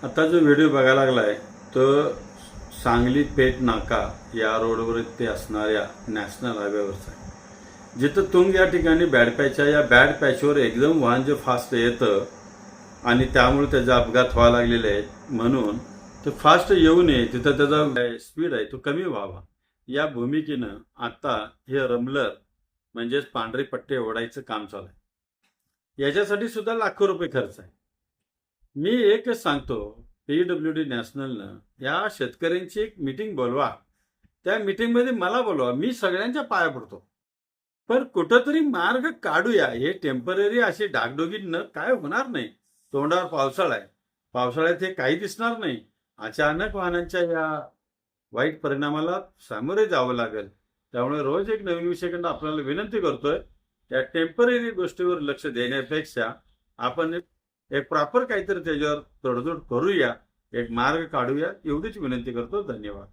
आता जो व्हिडिओ बघायला लागलाय तो सांगली पेठ नाका या रोडवर ते असणाऱ्या नॅशनल हायवेवरचा आहे. जिथं तुंग या ठिकाणी बॅड पॅच आहे. या बॅड पॅचवर एकदम वाहन जे फास्ट येतं आणि त्यामुळे त्याचा अपघात व्हायला लागलेले आहेत. म्हणून ते फास्ट येऊ नये, तिथं त्याचा स्पीड आहे तो कमी व्हावा या भूमिकेनं आता हे रमलर म्हणजेच पांढरे पट्टे ओढायचं काम चालू आहे. याच्यासाठी सुद्धा लाखो रुपये खर्च आहे. मी एकच सांगतो, PWD नॅशनलनं या शेतकऱ्यांची एक मीटिंग बोलवा. त्या मीटिंगमध्ये मला बोलवा, मी सगळ्यांच्या पाया पडतो. पण कुठंतरी मार्ग काढूया. हे टेम्पररी अशी डागडोगी न काय होणार नाही. तोंडावर पावसाळा आहे, पावसाळ्यात हे काही दिसणार नाही. अचानक वाहनांच्या या वाईट परिणामाला सामोरे जावं लागेल. त्यामुळे रोज एक नवीन विषयाकडून आपल्याला विनंती करतोय, त्या टेम्पररी गोष्टीवर लक्ष देण्यापेक्षा आपण एक प्रॉपर काहीतरी त्याच्यावर तडजोड करूया, एक मार्ग काढूया, एवढीच विनंती करतो. धन्यवाद.